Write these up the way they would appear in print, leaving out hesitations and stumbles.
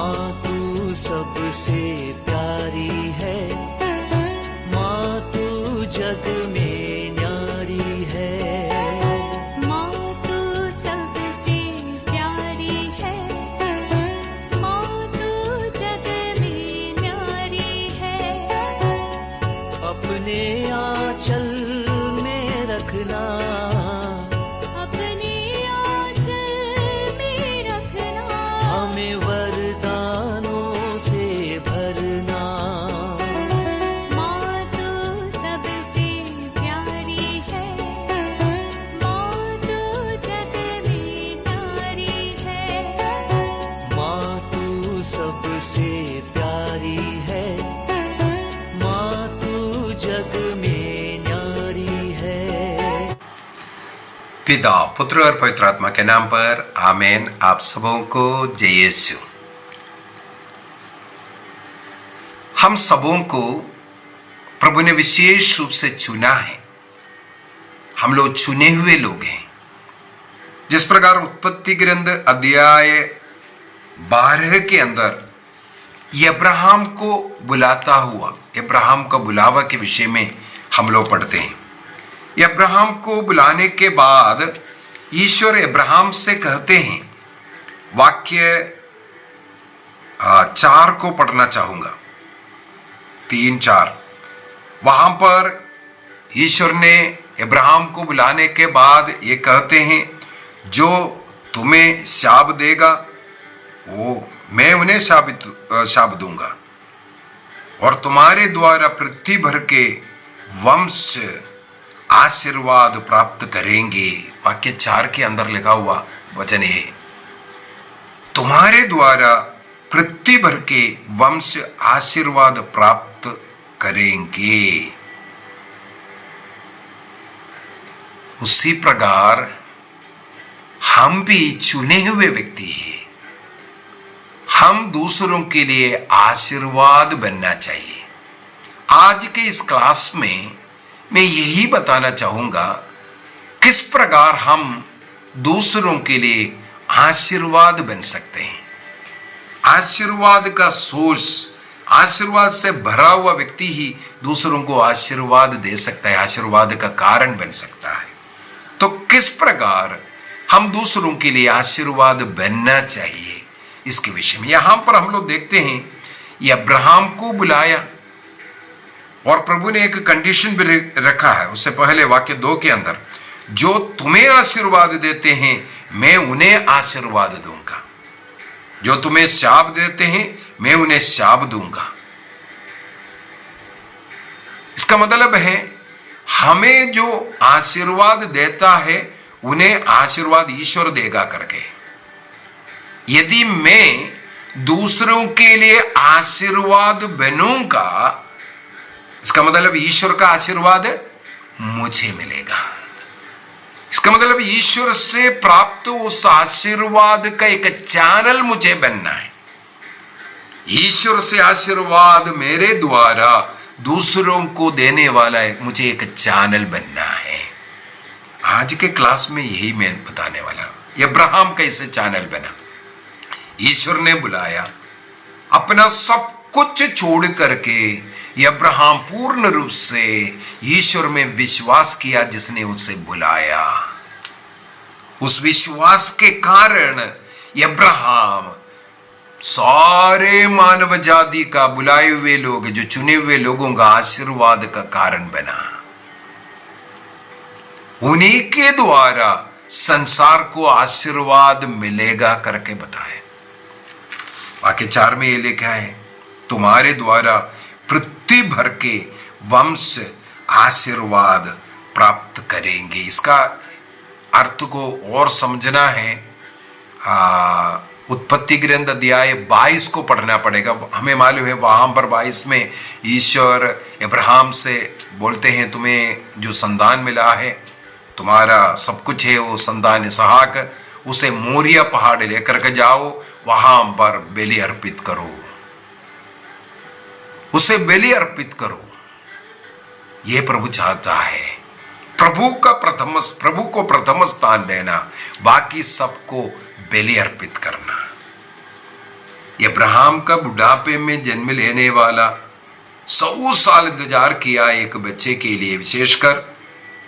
माँ तू सबसे प्यारी है, माँ तू जग में न्यारी है। माँ तू सबसे प्यारी है, माँ तू जग में न्यारी है। अपने आंचल में रखना, अपने आंचल में रखना। हमें वरदानों से भरना। माँ तू सबसे प्यारी है, माँ तू जग में न्यारी है। माँ तू सबसे प्यारी है, माँ तू जग में न्यारी है। पिता, पुत्र और पवित्र आत्मा के नाम पर आमीन। आप सबों को जय यीशु। हम सबों को प्रभु ने विशेष रूप से चुना है। हम लोग चुने हुए लोग हैं। जिस प्रकार उत्पत्ति ग्रंथ अध्याय 12 के अंदर अब्राहम को बुलाता हुआ, अब्राहम का बुलावा के विषय में हम लोग पढ़ते हैं। अब्राहम को बुलाने के बाद ईश्वर अब्राहम से कहते हैं, वाक्य 4 को पढ़ना चाहूंगा, 3-4। वहां पर ईश्वर ने अब्राहम को बुलाने के बाद ये कहते हैं, जो तुम्हें शाप देगा वो मैं उन्हें शाप दूंगा, और तुम्हारे द्वारा पृथ्वी भर के वंश आशीर्वाद प्राप्त करेंगे। वाक्य 4 के अंदर लिखा हुआ वचन है, तुम्हारे द्वारा पृथ्वी भर के वंश आशीर्वाद प्राप्त करेंगे। उसी प्रकार हम भी चुने हुए व्यक्ति हैं। हम दूसरों के लिए आशीर्वाद बनना चाहिए। आज के इस क्लास में मैं यही बताना चाहूंगा, किस प्रकार हम दूसरों के लिए आशीर्वाद बन सकते हैं। आशीर्वाद का सोर्स, आशीर्वाद से भरा हुआ व्यक्ति ही दूसरों को आशीर्वाद दे सकता है, आशीर्वाद का कारण बन सकता है। तो किस प्रकार हम दूसरों के लिए आशीर्वाद बनना चाहिए, इसके विषय में यहां पर हम लोग देखते हैं, ये अब्राहम को बुलाया और प्रभु ने एक कंडीशन भी रखा है। उससे पहले वाक्य 2 के अंदर, जो तुम्हें आशीर्वाद देते हैं मैं उन्हें आशीर्वाद दूंगा, जो तुम्हें शाप देते हैं मैं उन्हें शाप दूंगा। इसका मतलब है, हमें जो आशीर्वाद देता है उन्हें आशीर्वाद ईश्वर देगा करके। यदि मैं दूसरों के लिए आशीर्वाद बनूंगा, इसका मतलब ईश्वर का आशीर्वाद मुझे मिलेगा। इसका मतलब ईश्वर से प्राप्त उस आशीर्वाद का एक चैनल मुझे बनना है। ईश्वर से आशीर्वाद मेरे द्वारा दूसरों को देने वाला है, मुझे एक चैनल बनना है। आज के क्लास में यही मैं बताने वाला हूं। अब्राहम कैसे चैनल बना। ईश्वर ने बुलाया, अपना सब कुछ छोड़ करके अब्राहम पूर्ण रूप से ईश्वर में विश्वास किया, जिसने उसे बुलाया। उस विश्वास के कारण अब्राहम सारे मानव जाति का, बुलाए हुए लोग, जो चुने हुए लोगों का आशीर्वाद का कारण बना। उन्हीं के द्वारा संसार को आशीर्वाद मिलेगा करके बताए। वाक्य 4 में ये लिखा है, तुम्हारे द्वारा पृथ्वी भर के वंश आशीर्वाद प्राप्त करेंगे। इसका अर्थ को और समझना है, उत्पत्ति ग्रंथ अध्याय 22 को पढ़ना पड़ेगा। हमें मालूम है वहां पर 22 में ईश्वर अब्राहम से बोलते हैं, तुम्हें जो संतान मिला है, तुम्हारा सब कुछ है, वो संतान इसहाक, उसे मोरिया पहाड़ लेकर के जाओ, वहां पर बलि अर्पित करो, उसे बलि अर्पित करो। यह प्रभु चाहता है। प्रभु को प्रथम स्थान देना, बाकी सबको बलि अर्पित करना। अब्राहम का बुढ़ापे में जन्म लेने वाला 100 साल इंतजार किया एक बच्चे के लिए। विशेषकर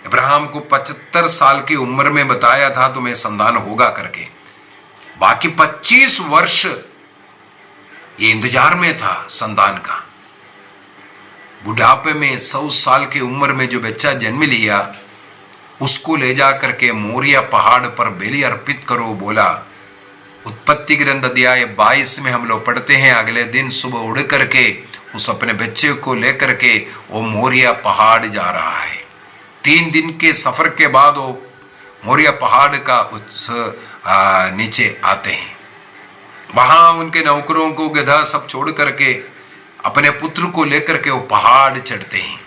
अब्राहम को 75 साल की उम्र में बताया था तुम्हें संतान होगा करके। बाकी 25 वर्ष ये इंतजार में था संतान का। बुढ़ापे में 100 साल की उम्र में जो बच्चा जन्म लिया उसको ले जा करके मोरिया पहाड़ पर बलि अर्पित करो बोला। उत्पत्ति ग्रंथ अध्याय 22 में हम लोग पढ़ते हैं, अगले दिन सुबह उड़ करके उस अपने बच्चे को लेकर के वो मोरिया पहाड़ जा रहा है। 3 दिन के सफर के बाद वो मोरिया पहाड़ का उस नीचे आते हैं। वहां उनके नौकरों को गधा सब छोड़ करके अपने पुत्र को लेकर के वो पहाड़ चढ़ते हैं।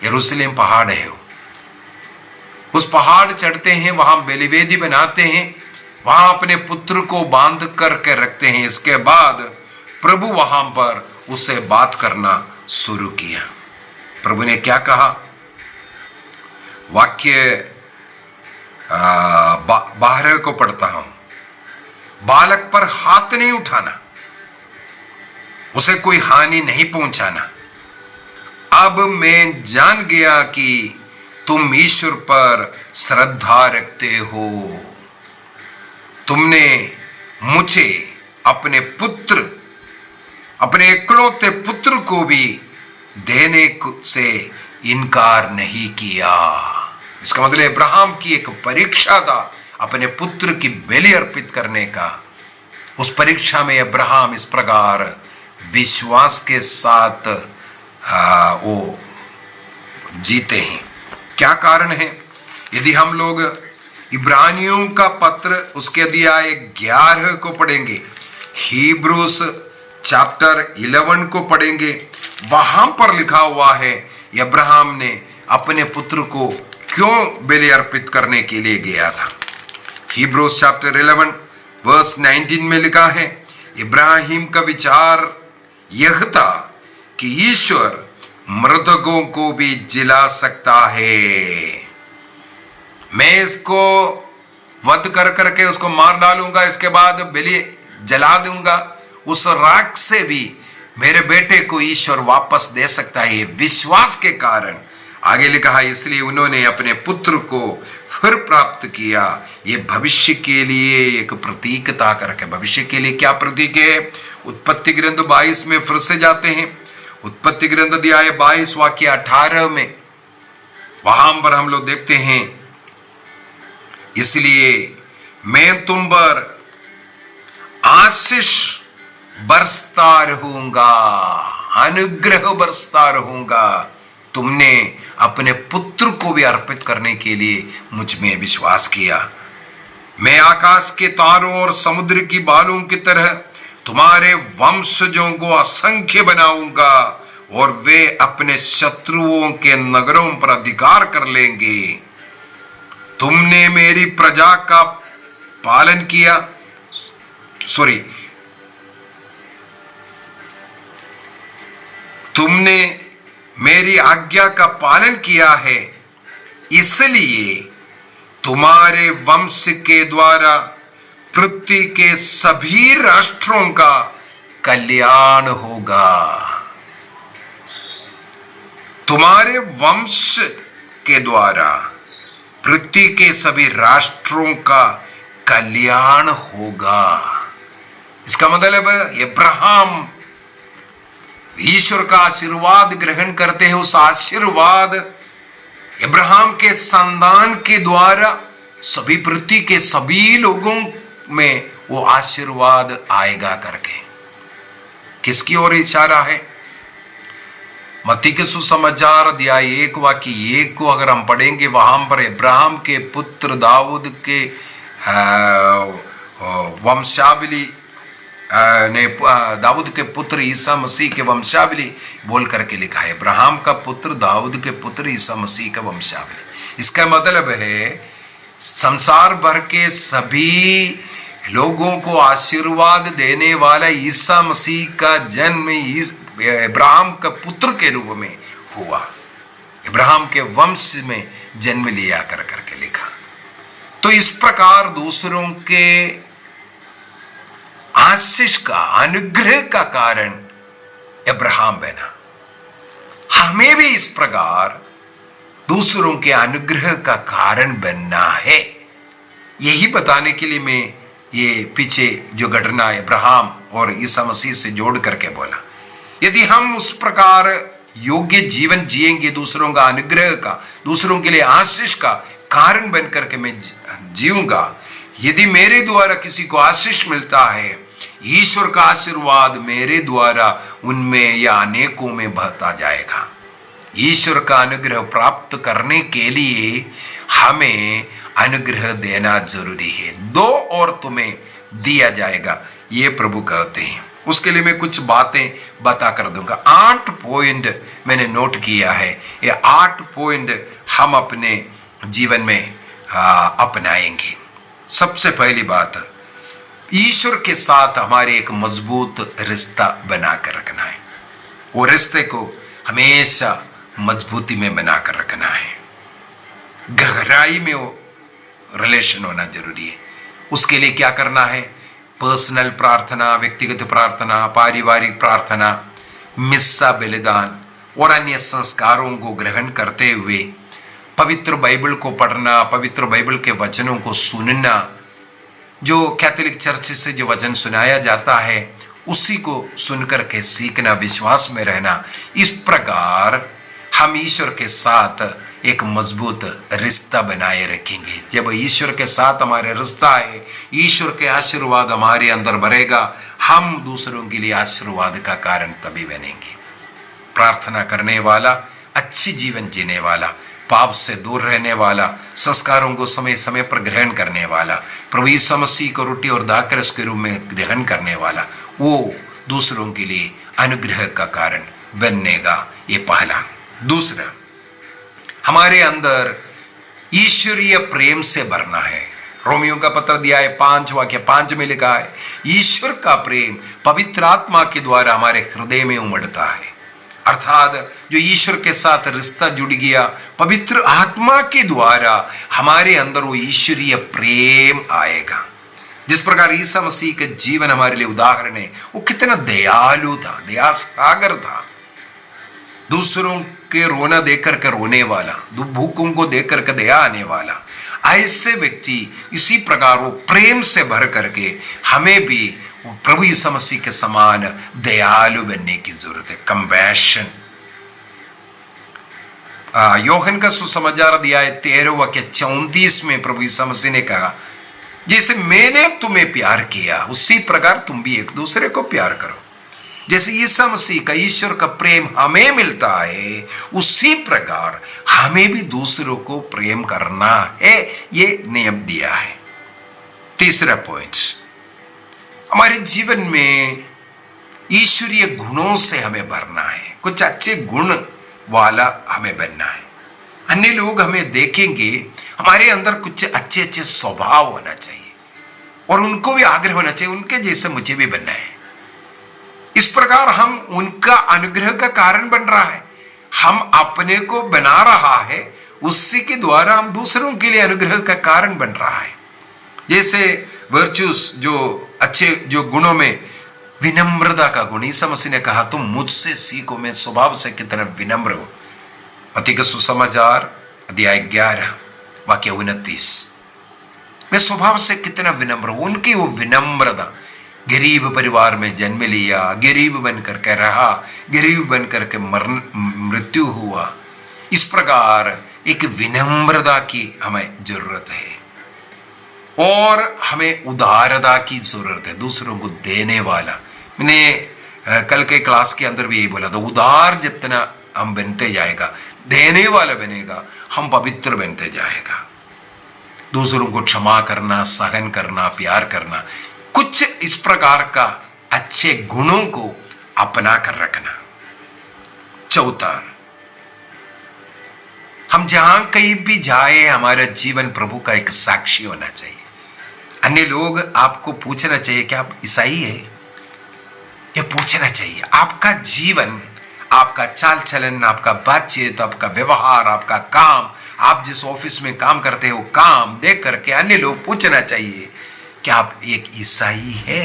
यरूशलेम पहाड़ है वो। उस पहाड़ चढ़ते हैं, वहां बलिवेदी बनाते हैं, वहां अपने पुत्र को बांध करके रखते हैं। इसके बाद प्रभु वहां पर उससे बात करना शुरू किया। प्रभु ने क्या कहा? वाक्य 12 को पढ़ता हूं। बालक पर हाथ नहीं उठाना, उसे कोई हानि नहीं पहुंचाना। अब मैं जान गया कि तुम ईश्वर पर श्रद्धा रखते हो। तुमने मुझे अपने पुत्र, अपने इकलौते पुत्र को भी देने से इनकार नहीं किया। इसका मतलब अब्राहम की एक परीक्षा था अपने पुत्र की बलि अर्पित करने का। उस परीक्षा में अब्राहम इस प्रकार विश्वास के साथ वो जीते हैं। क्या कारण है? यदि हम लोग इब्रानियों का पत्र उसके अध्याय 11 को पढ़ेंगे, हिब्रूस चैप्टर 11 को पढ़ेंगे, वहां पर लिखा हुआ है अब्राहम ने अपने पुत्र को क्यों बलि अर्पित करने के लिए गया था। हिब्रूस चैप्टर 11 वर्स 19 में लिखा है, इब्राहिम का विचार यह था कि ईश्वर मृतकों को भी जिला सकता है। मैं इसको वध कर करके उसको मार डालूंगा, इसके बाद बलि जला दूंगा, उस राख से भी मेरे बेटे को ईश्वर वापस दे सकता है। विश्वास के कारण आगे लिखा है, इसलिए उन्होंने अपने पुत्र को फिर प्राप्त किया। ये भविष्य के लिए एक प्रतीक था करके। भविष्य के लिए क्या प्रतीक है? उत्पत्ति ग्रंथ 22 में फिर से जाते हैं। उत्पत्ति ग्रंथ अध्याय 22 वाक्य 18 में वहां पर हम लोग देखते हैं, इसलिए मैं तुम पर आशीष बरसता रहूंगा, अनुग्रह बरसता रहूंगा। तुमने अपने पुत्र को भी अर्पित करने के लिए मुझ में विश्वास किया। मैं आकाश के तारों और समुद्र की बालों की तरह तुम्हारे वंशजों को असंख्य बनाऊंगा और वे अपने शत्रुओं के नगरों पर अधिकार कर लेंगे। तुमने मेरी प्रजा का पालन किया, तुमने मेरी आज्ञा का पालन किया है, इसलिए तुम्हारे वंश के द्वारा पृथ्वी के सभी राष्ट्रों का कल्याण होगा। तुम्हारे वंश के द्वारा पृथ्वी के सभी राष्ट्रों का कल्याण होगा। इसका मतलब अब्राहम ईश्वर का आशीर्वाद ग्रहण करते हैं। उस आशीर्वाद अब्राहम के संतान के द्वारा सभी पृथ्वी के सभी लोगों में वो आशीर्वाद आएगा करके। किसकी ओर इशारा है? मत्ती के सुसमाचार अध्याय 1 वाक्य 1 को अगर हम पढ़ेंगे, वहां पर अब्राहम के पुत्र दाऊद के वंशावली ने दाऊद के पुत्र ईसा मसीह के वंशावली बोल करके लिखा है। अब्राहम का पुत्र दाऊद के पुत्र ईसा मसीह का वंशावली। इसका मतलब है संसार भर के सभी लोगों को आशीर्वाद देने वाला ईसा मसीह का जन्म अब्राहम का पुत्र के रूप में हुआ। अब्राहम के वंश में जन्म लिया कर करके लिखा। तो इस प्रकार दूसरों के आशीष का, अनुग्रह का कारण अब्राहम बना। हमें भी इस प्रकार दूसरों के अनुग्रह का कारण बनना है। यही बताने के लिए मैं ये पीछे जो घटना अब्राहम और ईसा मसीह से जोड़ करके बोला। यदि हम उस प्रकार योग्य जीवन जिएंगे, दूसरों का अनुग्रह का, दूसरों के लिए आशीष का कारण बन करके मैं जीऊंगा, यदि मेरे द्वारा किसी को आशीष मिलता है, ईश्वर का आशीर्वाद मेरे द्वारा उनमें या अनेकों में बहता जाएगा। ईश्वर का अनुग्रह प्राप्त करने के लिए हमें अनुग्रह देना जरूरी है। दो और तुम्हें दिया जाएगा, ये प्रभु कहते हैं। उसके लिए मैं कुछ बातें बता कर दूंगा। 8 पॉइंट मैंने नोट किया है। ये 8 पॉइंट हम अपने जीवन में अपनाएंगे। सबसे पहली बात, ईश्वर के साथ हमारे एक मजबूत रिश्ता बनाकर रखना है। वो रिश्ते को हमेशा मजबूती में बनाकर रखना है, गहराई में वो रिलेशन होना जरूरी है। उसके लिए क्या करना है? पर्सनल प्रार्थना, व्यक्तिगत प्रार्थना, पारिवारिक प्रार्थना, मिस्सा बलिदान और अन्य संस्कारों को ग्रहण करते हुए पवित्र बाइबल को पढ़ना, पवित्र बाइबल के वचनों को सुनना, जो कैथोलिक चर्च से जो वचन सुनाया जाता है उसी को सुनकर के सीखना, विश्वास में रहना। इस प्रकार हम ईश्वर के साथ एक मजबूत रिश्ता बनाए रखेंगे। जब ईश्वर के साथ हमारे रिश्ता है, ईश्वर के आशीर्वाद हमारे अंदर भरेगा, हम दूसरों के लिए आशीर्वाद का कारण तभी बनेंगे। प्रार्थना करने वाला, अच्छी जीवन जीने वाला, पाप से दूर रहने वाला, संस्कारों को समय समय पर ग्रहण करने वाला, प्रभु यीशु मसीह को रोटी और दाखरस के रूप में ग्रहण करने वाला, वो दूसरों के लिए अनुग्रह का कारण बनेगा। ये पहला। दूसरा, हमारे अंदर ईश्वरीय प्रेम से भरना है। रोमियो का पत्र दिया है 5 वाक्य 5 में लिखा है, ईश्वर का प्रेम पवित्र आत्मा के द्वारा हमारे हृदय में उमड़ता है। अर्थात जो ईश्वर के साथ रिश्ता जुड़ गया, पवित्र आत्मा के द्वारा हमारे अंदर वो ईश्वरीय प्रेम आएगा। जिस प्रकार ईसा मसीह का जीवन हमारे लिए उदाहरण है, वो कितना दयालु था, दया सागर था। दूसरों के रोना देखकर के रोने वाला, भूखों को देखकर के दया आने वाला, ऐसे व्यक्ति इसी प्रकार वो प्रेम से भर करके हमें भी प्रभु यीशु मसीह के समान दयालु बनने की जरूरत है। कंपैशन। योहन का सुसमाचार अध्याय 13 वाक्य 34 में प्रभु यीशु मसीह ने कहा, जैसे मैंने तुम्हें प्यार किया उसी प्रकार तुम भी एक दूसरे को प्यार करो। जैसे यीशु मसीह का, ईश्वर का प्रेम हमें मिलता है, उसी प्रकार हमें भी दूसरों को प्रेम करना है। ये नियम दिया है। तीसरा पॉइंट, हमारे जीवन में ईश्वरीय गुणों से हमें भरना है। कुछ अच्छे गुण वाला हमें बनना है। अन्य लोग हमें देखेंगे, हमारे अंदर कुछ अच्छे अच्छे स्वभाव होना चाहिए और उनको भी आग्रह होना चाहिए, उनके जैसे मुझे भी बनना है। इस प्रकार हम उनका अनुग्रह का कारण बन रहा है, हम अपने को बना रहा है, उसी के द्वारा हम दूसरों के लिए अनुग्रह का कारण बन रहा है। जैसे वर्चुस, जो अच्छे जो गुणों में विनम्रता का गुण, ईसा मसीह ने कहा तुम मुझसे सीखो, मैं स्वभाव से कितना विनम्र हूं। मत्ती का सुसमाचार अध्याय 11 वाक्य 29, मैं स्वभाव से कितना विनम्र हूं। उनकी वो विनम्रता, गरीब परिवार में जन्म लिया, गरीब बन करके रहा, गरीब बन करके मृत्यु हुआ। इस प्रकार एक विनम्रता की हमें जरूरत है और हमें उदारता की जरूरत है, दूसरों को देने वाला। मैंने कल के क्लास के अंदर भी यही बोला था, उदार जितना हम बनते जाएगा, देने वाला बनेगा, हम पवित्र बनते जाएगा। दूसरों को क्षमा करना, सहन करना, प्यार करना, कुछ इस प्रकार का अच्छे गुणों को अपना कर रखना। चौथा, हम जहां कहीं भी जाए, हमारा जीवन प्रभु का एक साक्षी होना चाहिए। अन्य लोग आपको पूछना चाहिए कि आप ईसाई है, ये पूछना चाहिए। आपका जीवन, आपका चाल चलन, आपका बातचीत, आपका व्यवहार, आपका काम, आप जिस ऑफिस में काम करते हो, काम देख करके अन्य लोग पूछना चाहिए कि आप एक ईसाई है।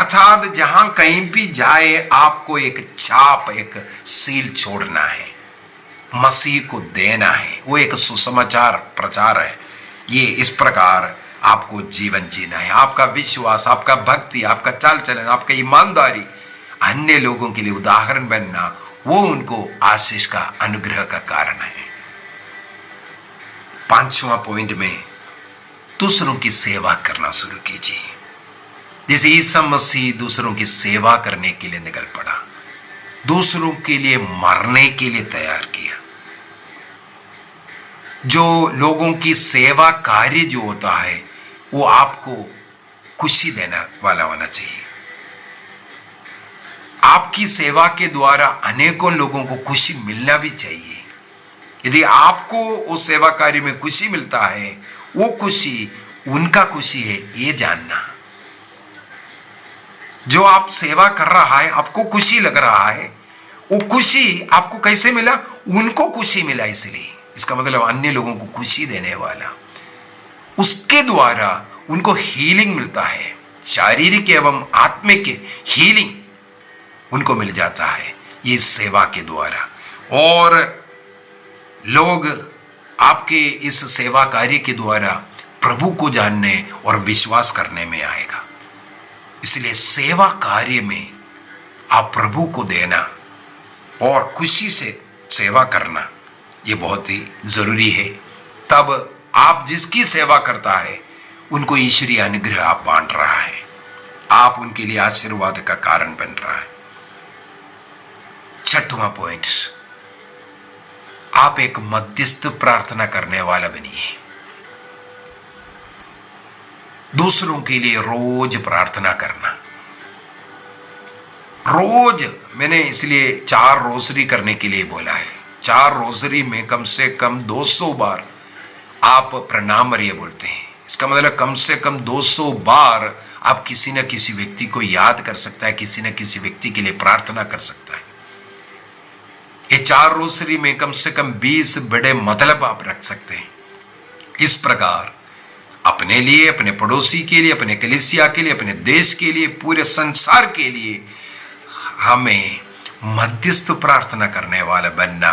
अर्थात जहां कहीं भी जाए आपको एक छाप, एक सील छोड़ना है, मसीह को देना है। वो एक सुसमाचार प्रचार है। ये इस प्रकार आपको जीवन जीना है। आपका विश्वास, आपका भक्ति, आपका चाल चलन, आपका ईमानदारी अन्य लोगों के लिए उदाहरण बनना, वो उनको आशीष का, अनुग्रह का कारण है। 5वां पॉइंट में दूसरों की सेवा करना शुरू कीजिए। जैसे ईसा मसीह दूसरों की सेवा करने के लिए निकल पड़ा, दूसरों के लिए मरने के लिए तैयार किया। जो लोगों की सेवा कार्य जो होता है वो आपको खुशी देने वाला होना चाहिए। आपकी सेवा के द्वारा अनेकों लोगों को खुशी मिलना भी चाहिए। यदि आपको उस सेवा कार्य में खुशी मिलता है, वो खुशी उनका खुशी है, ये जानना। जो आप सेवा कर रहा है, आपको खुशी लग रहा है, वो खुशी आपको कैसे मिला? उनको खुशी मिला, इसलिए। इसका मतलब अन्य लोगों को खुशी देने वाला, उसके द्वारा उनको हीलिंग मिलता है, शारीरिक एवं आत्मिक हीलिंग उनको मिल जाता है ये सेवा के द्वारा। और लोग आपके इस सेवा कार्य के द्वारा प्रभु को जानने और विश्वास करने में आएगा। इसलिए सेवा कार्य में आप प्रभु को देना और खुशी से सेवा करना, ये बहुत ही जरूरी है। तब आप जिसकी सेवा करता है उनको ईश्वरीय अनुग्रह आप बांट रहा है, आप उनके लिए आशीर्वाद का कारण बन रहा है। 6वां पॉइंट, आप एक मध्यस्थ प्रार्थना करने वाला बनिए। दूसरों के लिए रोज प्रार्थना करना। रोज, मैंने इसलिए 4 रोजरी करने के लिए बोला है। 4 रोजरी में कम से कम 200 बार आप प्रणाम मरिये बोलते हैं। इसका मतलब कम से कम 200 बार आप किसी न किसी व्यक्ति को याद कर सकता है, किसी न किसी व्यक्ति के लिए प्रार्थना कर सकता है। ये 4 रोजरी में कम से कम 20 बड़े मतलब आप रख सकते हैं। इस प्रकार अपने लिए, अपने पड़ोसी के लिए, अपने कलीसिया के लिए, अपने देश के लिए, पूरे संसार के लिए हमें मध्यस्थ प्रार्थना करने वाला बनना।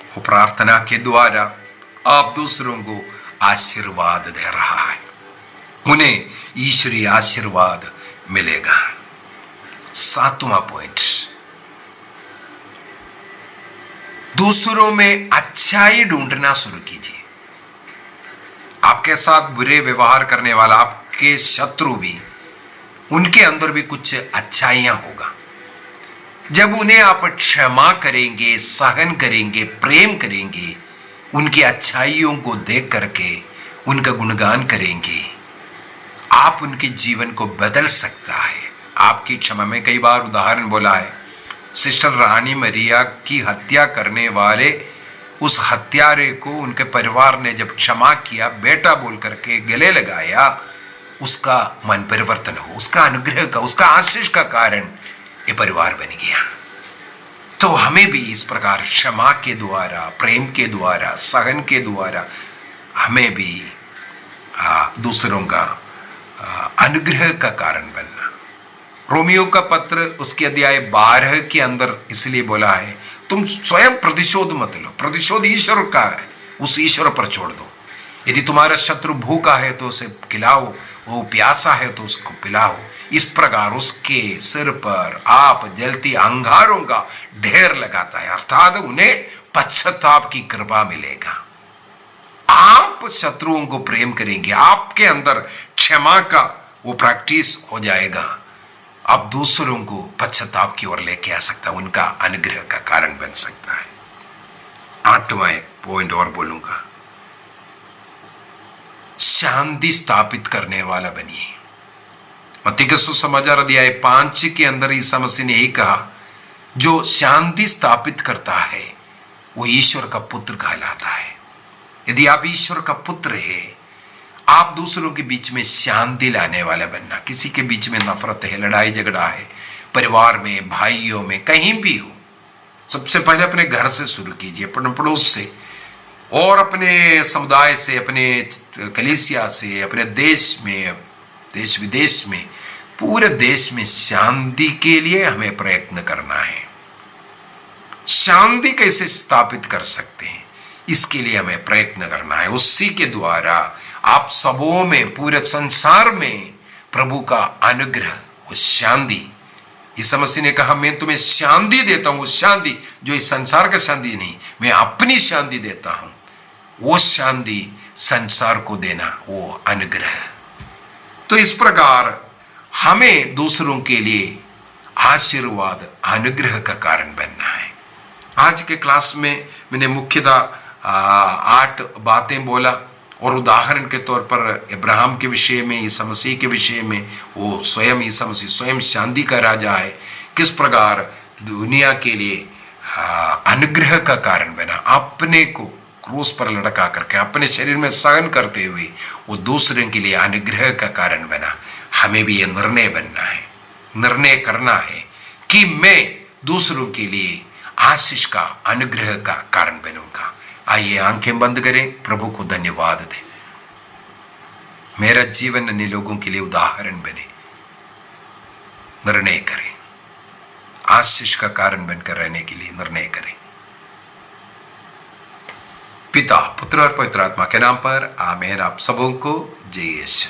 वो प्रार्थना के द्वारा आप दूसरों को आशीर्वाद दे रहा है, उन्हें ईश्वरीय आशीर्वाद मिलेगा। 7वां पॉइंट, दूसरों में अच्छाई ढूंढना शुरू कीजिए। आपके साथ बुरे व्यवहार करने वाला, आपके शत्रु भी, उनके अंदर भी कुछ अच्छाइयां होगा। जब उन्हें आप क्षमा करेंगे, सहन करेंगे, प्रेम करेंगे, उनकी अच्छाइयों को देख करके उनका गुणगान करेंगे, आप उनके जीवन को बदल सकता है। आपकी क्षमा में कई बार उदाहरण बोला है, सिस्टर रानी मरिया की हत्या करने वाले उस हत्यारे को उनके परिवार ने जब क्षमा किया, बेटा बोल करके गले लगाया, उसका मन परिवर्तन हो, उसका अनुग्रह का, उसका आशीष का कारण ये परिवार बन गया। तो हमें भी इस प्रकार क्षमा के द्वारा, प्रेम के द्वारा, सहन के द्वारा हमें भी दूसरों का अनुग्रह का कारण बनना। रोमियो का पत्र उसके अध्याय 12 के अंदर इसलिए बोला है, तुम स्वयं प्रतिशोध मत लो, प्रतिशोध ईश्वर का है, उस ईश्वर पर छोड़ दो। यदि तुम्हारा शत्रु भूखा है तो उसे खिलाओ, वो प्यासा है तो उसको पिलाओ। इस प्रकार उसके सिर पर आप जलती अंगारों का ढेर लगाता है, अर्थात उन्हें पश्चाताप की कृपा मिलेगा। आप शत्रुओं को प्रेम करेंगे, आपके अंदर क्षमा का वो प्रैक्टिस हो जाएगा, आप दूसरों को पश्चाताप की ओर लेके आ सकता है, उनका अनुग्रह का कारण बन सकता है। 8वां पॉइंट और बोलूंगा, शांति स्थापित करने वाला बनिए। मत्ती के सुसमाचार अध्याय 5 के अंदर ईसा मसीह ने यही कहा, जो शांति स्थापित करता है वो ईश्वर का पुत्र कहलाता है। यदि आप ईश्वर का पुत्र है, आप दूसरों के बीच में शांति लाने वाला बनना। किसी के बीच में नफरत है, लड़ाई झगड़ा है, परिवार में, भाइयों में, कहीं भी हो, सबसे पहले अपने घर से शुरू कीजिए, अपने पड़ोस से, और अपने समुदाय से, अपने कलीसिया से, अपने देश में, देश विदेश में, पूरे देश में शांति के लिए हमें प्रयत्न करना है। शांति कैसे स्थापित कर सकते हैं, इसके लिए हमें प्रयत्न करना है। उसी के द्वारा आप सबों में, पूरे संसार में प्रभु का अनुग्रह, वो शांति, यीशु मसीह ने कहा मैं तुम्हें शांति देता हूं, वो शांति जो इस संसार का शांति नहीं, मैं अपनी शांति देता हूं, वो शांति संसार को देना, वो अनुग्रह। तो इस प्रकार हमें दूसरों के लिए आशीर्वाद, अनुग्रह का कारण बनना है। आज के क्लास में मैंने मुख्यतः 8 बातें बोला, और उदाहरण के तौर पर इब्राहिम के विषय में, ईसा मसीह के विषय में, वो स्वयं ईसा मसीह स्वयं शांति का राजा है, किस प्रकार दुनिया के लिए अनुग्रह का कारण बना, अपने को क्रूस पर लटका करके अपने शरीर में सहन करते हुए वो दूसरे के लिए अनुग्रह का कारण बना। हमें भी ये निर्णय बनना है, निर्णय करना है कि मैं दूसरों के लिए आशीष का, अनुग्रह का कारण बनूंगा। आइए आंखें बंद करें, प्रभु को धन्यवाद दें। मेरा जीवन अन्य लोगों के लिए उदाहरण बने, निर्णय करें, आशीष का कारण बनकर रहने के लिए निर्णय करें। पिता, पुत्र और पवित्र आत्मा के नाम पर आमीन। आप सबों को जय यीशु।